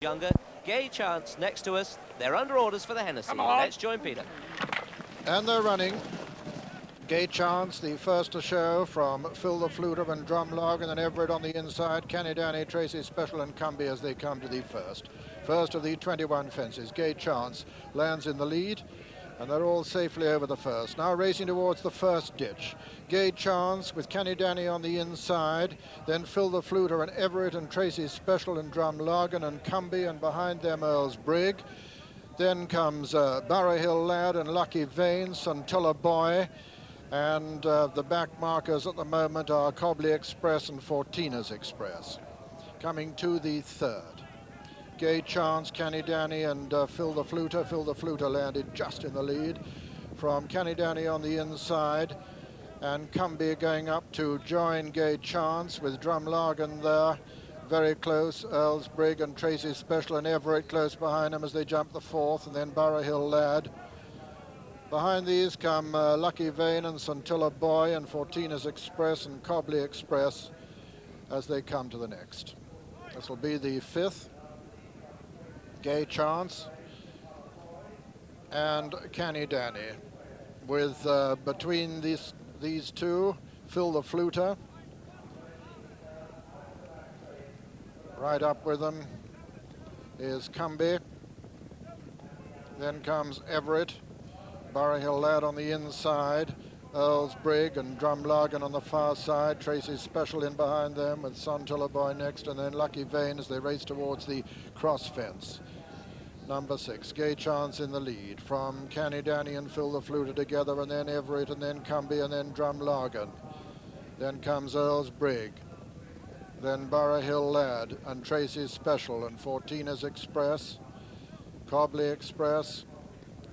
Younger. Gay Chance next to us. They're under orders for the Hennessy. Let's join Peter. And they're running. Gay Chance, the first to show from Phil the Fluter and Drumlog, and then Everett on the inside. Kenny Danny, Tracy Special and Cumbie as they come to the first. First of the 21 fences. Gay Chance lands in the lead, and they're all safely over the first. Now racing towards the first ditch. Gay Chance with Kenny Danny on the inside, then Phil the Fluter and Everett and Tracy Special and Drumlogan and Cumbie, and behind them Earl's Brig. Then comes Burrough Lad and Lucky Vane, Suntilla Boy, and the back markers at the moment are Cobley Express and Fortina's Express. Coming to the third. Gay Chance, Kenny Danny and Phil the Fluter. Phil the Fluter landed just in the lead from Kenny Danny on the inside, and Cumbie going up to join Gay Chance with Drumlargan there. Very close, Earl's Brig and Tracy Special and Everett close behind him as they jump the fourth, and then Burrough Lad. Behind these come Lucky Vane and Suntilla Boy and Fortina's Express and Cobley Express as they come to the next. This will be the fifth. Gay Chance and Kenny Danny, with between these two, Phil the Fluter. Right up with them is Cumbie. Then comes Everett. Burrough Lad on the inside. Earl's Brig and Drumlargan on the far side. Tracy Special in behind them with Suntilla Boy next, and then Lucky Vane as they race towards the cross fence. Number 6, Gay Chance in the lead from Kenny Danny and Phil the Fluter together, and then Everett, and then Cumbie, and then Drumlargan. Then comes Earl's Brig. Then Burrough Lad and Tracy's Special and Fortina's Express, Cobley Express,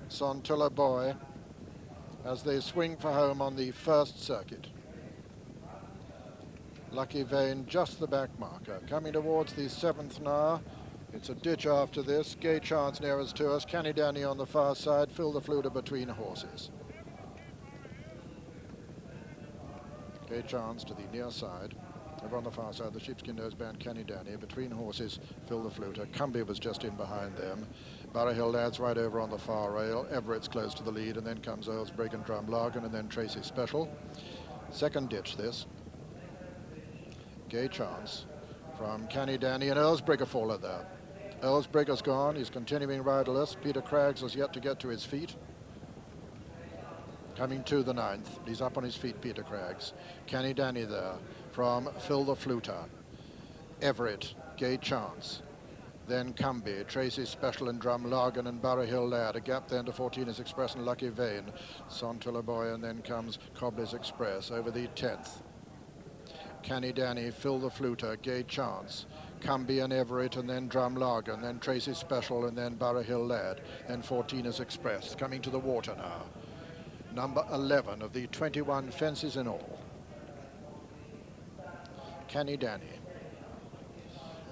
Suntilla Boy as they swing for home on the first circuit. Lucky Vane just the back marker. Coming towards the seventh now. It's a ditch after this. Gay Chance nearest to us. Kenny Danny on the far side. Phil the Fluter between horses. Gay Chance to the near side. Over on the far side, the sheepskin nose band Kenny Danny. Between horses, Phil the Fluter. Cumbie was just in behind them. Burrough Lad's right over on the far rail. Everett's close to the lead, and then comes Earl's Brig and Drumlargan, and then Tracy Special. Second ditch this. Gay Chance from Kenny Danny, and Earl's Brig a faller there. Earl's Brig has gone. He's continuing riderless. Peter Craggs has yet to get to his feet. Coming to the ninth. He's up on his feet, Peter Craggs. Kenny Danny there from Phil the Fluter. Everett, Gay Chance. Then Cumbie, Tracy Special and Drumlargan and Burrough Lad. A gap then to Fortina's Express and Lucky Vane. Suntilla Boy, and then comes Cobley's Express over the 10th. Kenny Danny, Phil the Fluter, Gay Chance. Cumbie and Everett, and then Drumlargan, then Tracy Special, and then Burrough Lad, then Fortina's Express. Coming to the water now. Number 11 of the 21 fences in all. Kenny Danny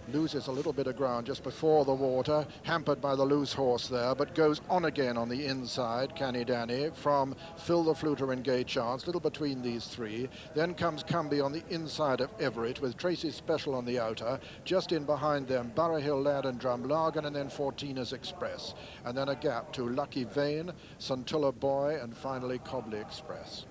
loses a little bit of ground just before the water, hampered by the loose horse there, but goes on again on the inside. Kenny Danny from Phil the Fluter and Gay Chance, little between these three. Then comes Cumbie on the inside of Everett with Tracy Special on the outer. Just in behind them, Burrough Lad and Drumlargan, and then Fortina's Express. And then a gap to Lucky Vane, Suntilla Boy, and finally Cobley Express.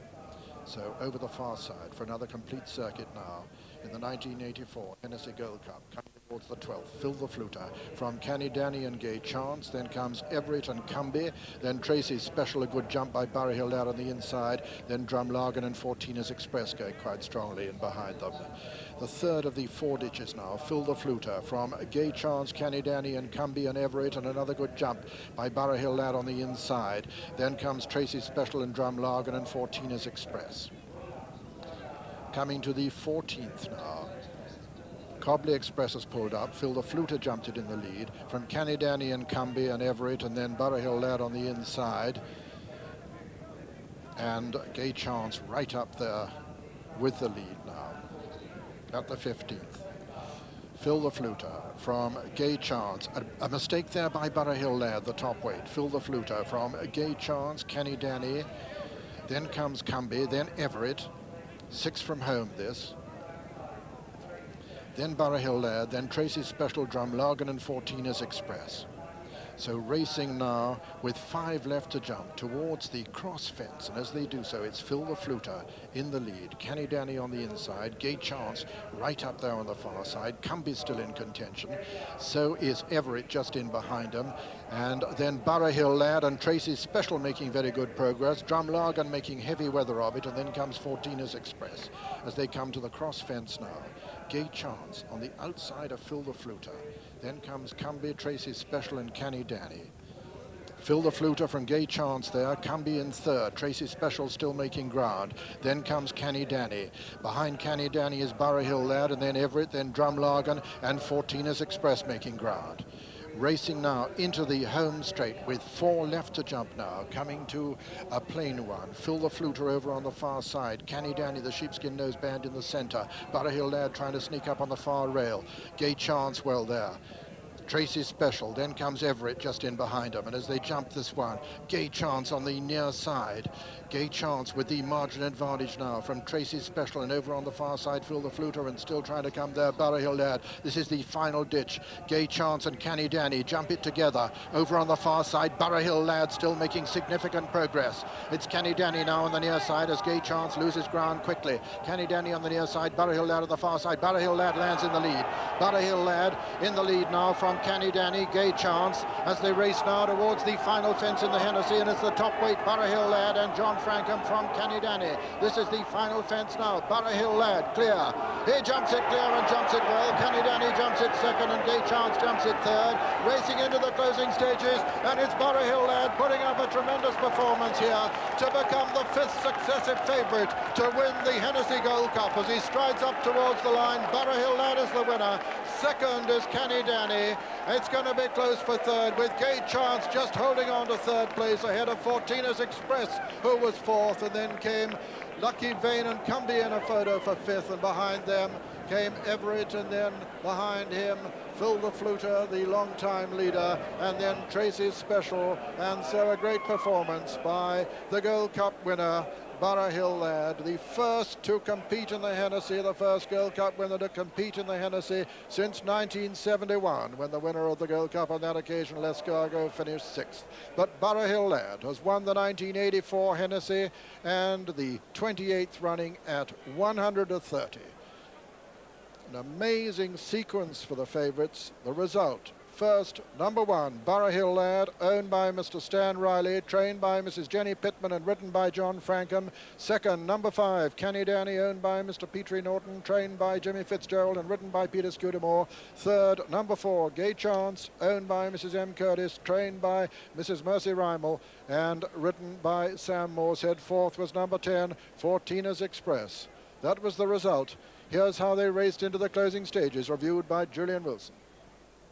So over the far side for another complete circuit now in the 1984 Hennessy Gold Cup. Coming towards the 12th, Phil the Fluter from Kenny Danny and Gay Chance. Then comes Everett and Cumbie. Then Tracy Special, a good jump by Burrough Lad on the inside. Then Drumlargan and Fortina's Express going quite strongly in behind them. The third of the four ditches now, Phil the Fluter from Gay Chance, Kenny Danny and Cumbie and Everett, and another good jump by Burrough Lad on the inside. Then comes Tracy Special and Drumlargan and Fortina's Express. Coming to the 14th now. Cobley Express has pulled up. Phil the Fluter jumped it in the lead from Kenny Danny and Cumbie and Everett, and then Burrough Lad on the inside. And Gay Chance right up there with the lead now at the 15th. Phil the Fluter from Gay Chance. A mistake there by Burrough Lad, the top weight. Phil the Fluter from Gay Chance, Kenny Danny. Then comes Cumbie, then Everett. 6 from home this. then Burrough Lad, then Tracy's Special Drumlargan and 14ers Express. So racing now with 5 left to jump towards the cross fence, and as they do so, it's Phil the Fluter in the lead, Kenny Danny on the inside, Gay Chance right up there on the far side, Cumbie's still in contention, so is Everett just in behind him, and then Burrough Lad and Tracy's Special making very good progress, Drumlargan making heavy weather of it, and then comes 14ers Express as they come to the cross fence now. Gay Chance on the outside of Phil the Fluter. Then comes Cumbie, Tracy's Special, and Kenny Danny. Phil the Fluter from Gay Chance there. Cumbie in third. Tracy's Special still making ground. Then comes Kenny Danny. Behind Kenny Danny is Burrough Lad, and then Everett, then Drumlargan, and 14ers Express making ground. Racing now into the home straight with 4 left to jump now, coming to a plain one. Phil the Fluter over on the far side. Kenny Danny, the sheepskin nose band in the center. Burrough Lad trying to sneak up on the far rail. Gay Chance well there. Tracy's Special, then comes Everett just in behind him, and as they jump this one, Gay Chance on the near side. Gay Chance with the margin advantage now from Tracy's Special, and over on the far side Phil the Fluter, and still trying to come there Burrough Lad. This is the final ditch. Gay Chance and Kenny Danny jump it together. Over on the far side, Burrough Lad still making significant progress. It's Kenny Danny now on the near side as Gay Chance loses ground quickly. Kenny Danny on the near side, Burrough Lad on the far side. Burrough Lad lands in the lead. Burrough Lad in the lead now from Kenny Danny, Gay Chance, as they race now towards the final fence in the Hennessy, and it's the top weight Burrough Lad and John Frankham from Kenny Danny. This is the final fence now. Burrough Lad clear. He jumps it clear and jumps it well. Kenny Danny jumps it second and Gay Chance jumps it third. Racing into the closing stages, and it's Burrough Lad putting up a tremendous performance here to become the 5th successive favourite to win the Hennessy Gold Cup as he strides up towards the line. Burrough Lad is the winner. Second is Kenny Danny. It's going to be close for third, with Gay Chance just holding on to third place ahead of 14ers Express, who was fourth, and then came Lucky Vane and Cumbie in a photo for 5th, and behind them came Everett, and then behind him Phil the Fluter, the long-time leader, and then Tracy's Special. And so a great performance by the Gold Cup winner, Burrough Lad, the first to compete in the Hennessy, the first Gold Cup winner to compete in the Hennessy since 1971, when the winner of the Gold Cup on that occasion, Lescargo, finished 6th. But Burrough Lad has won the 1984 Hennessy and the 28th running at 130. An amazing sequence for the favourites. The result: first, number 1, Burrough Lad, owned by Mr. Stan Riley, trained by Mrs. Jenny Pittman and ridden by John Frankham. Second, number 5, Kenny Danny, owned by Mr. Petrie Norton, trained by Jimmy Fitzgerald and ridden by Peter Scudamore. Third, number 4, Gay Chance, owned by Mrs. M. Curtis, trained by Mrs. Mercy Rymel and ridden by Sam Moorehead. Fourth was number 10, 14ers Express. That was the result. Here's how they raced into the closing stages, reviewed by Julian Wilson.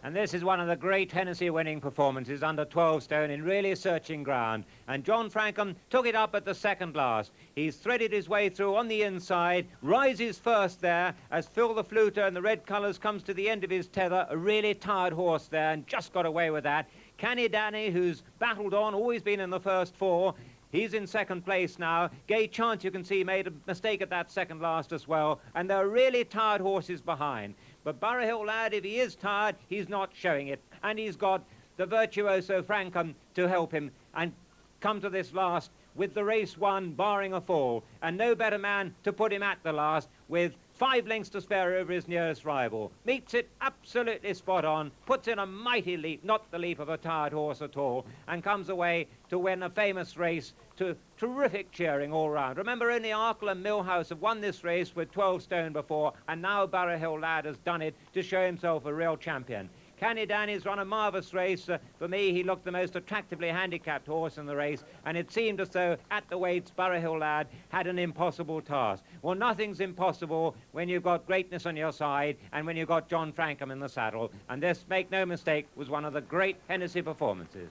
And this is one of the great Hennessy winning performances under 12 stone in really searching ground. And John Frankham took it up at the second last. He's threaded his way through on the inside, rises first there as Phil the Fluter in the red colours comes to the end of his tether. A really tired horse there and just got away with that. Kenny Danny, who's battled on, always been in the first 4. He's in second place now. Gay Chance, you can see, made a mistake at that second last as well. And there are really tired horses behind. But Burrough Lad, if he is tired, he's not showing it. And he's got the virtuoso Frankham to help him and come to this last with the race won, barring a fall. And no better man to put him at the last with 5 lengths to spare over his nearest rival. Meets it absolutely spot on, puts in a mighty leap, not the leap of a tired horse at all, and comes away to win a famous race to terrific cheering all round. Remember, only Arkle and Millhouse have won this race with 12 stone before, and now Burrough Lad has done it to show himself a real champion. Kenny Danny's run a marvellous race. For me, he looked the most attractively handicapped horse in the race, and it seemed as though at the weights Burrough Lad had an impossible task. Well, nothing's impossible when you've got greatness on your side and when you've got John Frankham in the saddle, and this, make no mistake, was one of the great Hennessy performances.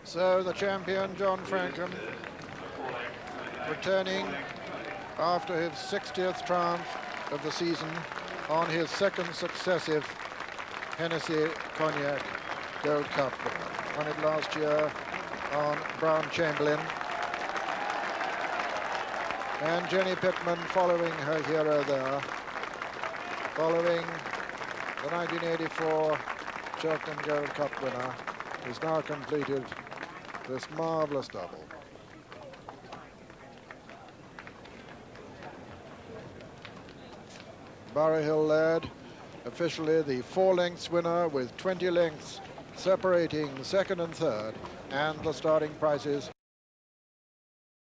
So the champion, John Frankham, returning after his 60th triumph of the season on his 2nd successive Hennessy Cognac Gold Cup. Won it last year on Brown Chamberlain. And Jenny Pittman following her hero there, following the 1984 Cheltenham Gold Cup winner, has now completed this marvellous double. Burrough led, officially the 4 lengths winner with 20 lengths separating second and third, and the starting prices